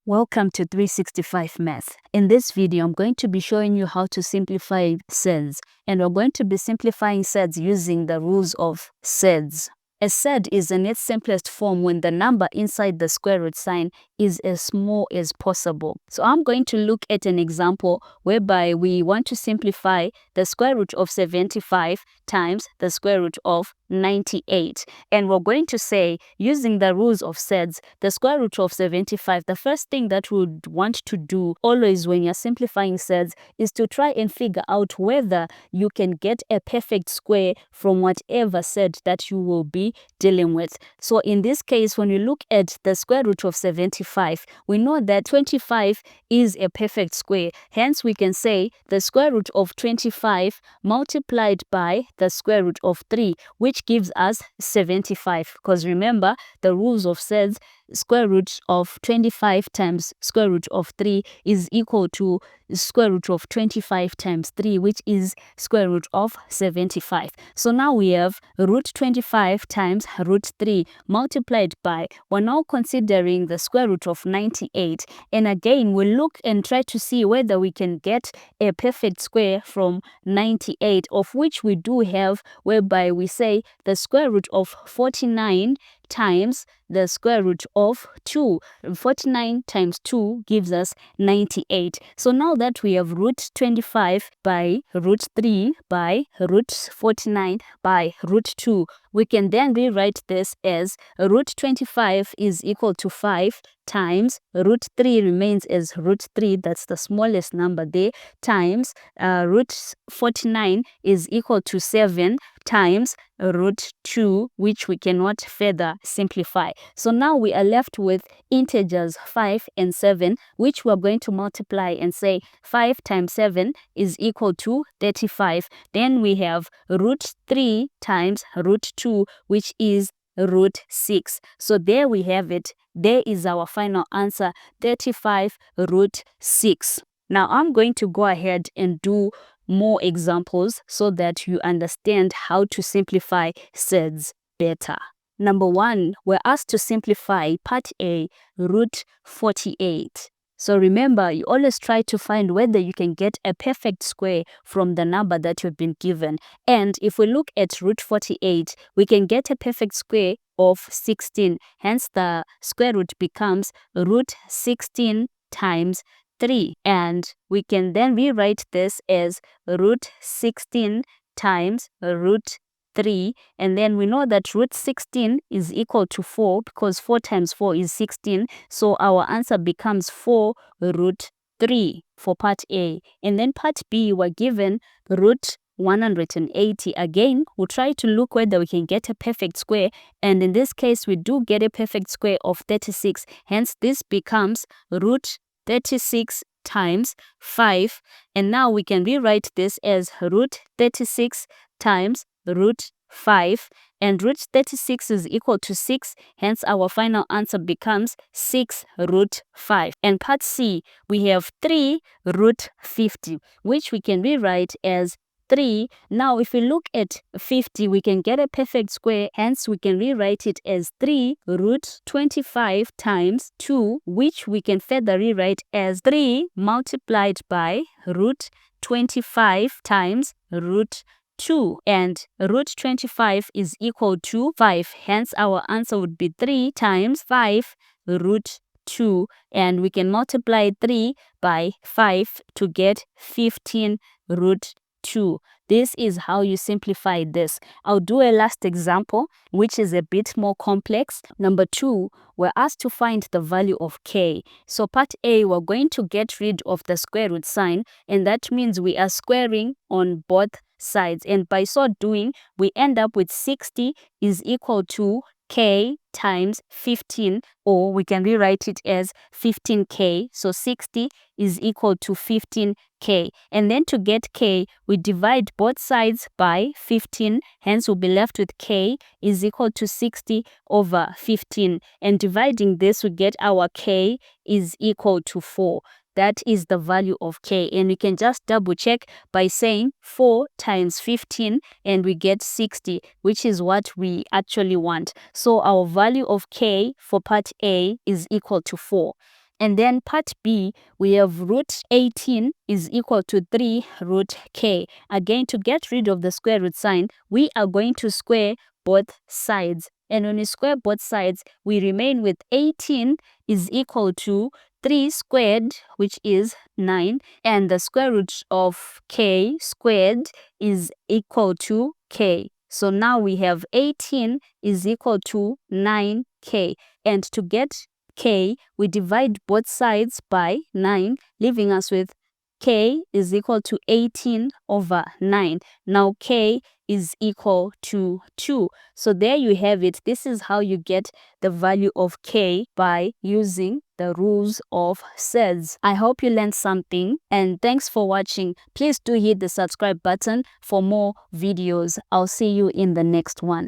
Welcome to 365 Math. In this video, I'm going to be showing you how to simplify surds, and we're going to be simplifying surds using the rules of surds. A surd is in its simplest form when the number inside the square root sign is as small as possible. So I'm going to look at an example whereby we want to simplify the square root of 75 times the square root of 98. And we're going to say, using the rules of surds, the square root of 75, the first thing that we would want to do always when you're simplifying surds is to try and figure out whether you can get a perfect square from whatever surd that you will be dealing with. So in this case, when you look at the square root of 75, we know that 25 is a perfect square. Hence, we can say the square root of 25 multiplied by the square root of 3, which gives us 75. Because remember, the rules of surds, square root of 25 times square root of 3 is equal to square root of 25 times 3, which is square root of 75. So now we have root 25 times root 3 multiplied by, we're now considering the square root of 98. And again, we'll look and try to see whether we can get a perfect square from 98, of which we do have, whereby we say the square root of 49 times the square root of 2. 49 times 2 gives us 98. So now that we have root 25 by root 3 by root 49 by root 2, we can then rewrite this as root 25 is equal to 5 times root 3 remains as root 3, that's the smallest number there, times root 49 is equal to 7 times root 2, which we cannot further simplify. So now we are left with integers 5 and 7, which we're going to multiply and say 5 times 7 is equal to 35. Then we have root 3 times root 2, which is root 6. So there we have it. There is our final answer, 35 root 6. Now I'm going to go ahead and do more examples so that you understand how to simplify surds better. Number 1, we're asked to simplify part A, root 48. So remember, you always try to find whether you can get a perfect square from the number that you've been given. And if we look at root 48, we can get a perfect square of 16. Hence, the square root becomes root 16 times 3. And we can then rewrite this as root 16 times root 3, and then we know that root 16 is equal to 4 because 4 times 4 is 16. So our answer becomes 4 root 3 for part A. And then part B, we're given root 180. Again, we'll try to look whether we can get a perfect square, and in this case we do get a perfect square of 36. Hence this becomes root 36 times 5, and now we can rewrite this as root 36 times root 5, and root 36 is equal to 6. Hence our final answer becomes 6 root 5. And part C, we have 3 root 50, which we can rewrite as 3. Now if we look at 50, we can get a perfect square. Hence we can rewrite it as 3 root 25 times 2, which we can further rewrite as 3 multiplied by root 25 times root 2, and root 25 is equal to 5. Hence our answer would be 3 times 5 root 2, and we can multiply 3 by 5 to get 15 root 2. This is how you simplify this. I'll do a last example, which is a bit more complex. Number 2, we're asked to find the value of k. So part A, we're going to get rid of the square root sign, and that means we are squaring on both sides, and by so doing we end up with 60 is equal to k times 15, or we can rewrite it as 15k. So 60 is equal to 15k, and then to get k we divide both sides by 15. Hence we'll be left with k is equal to 60 over 15, and dividing this we get our k is equal to 4. That is the value of k, and we can just double check by saying 4 times 15 and we get 60, which is what we actually want. So our value of k for part A is equal to 4. And then part B, we have root 18 is equal to 3 root k. Again, to get rid of the square root sign, we are going to square both sides. And when we square both sides, we remain with 18 is equal to 3 squared, which is 9. And the square root of k squared is equal to k. So now we have 18 is equal to 9k. And to get k, we divide both sides by 9, leaving us with k is equal to 18 over 9. Now k is equal to 2. So there you have it. This is how you get the value of k by using the rules of surds. I hope you learned something, and thanks for watching. Please do hit the subscribe button for more videos. I'll see you in the next one.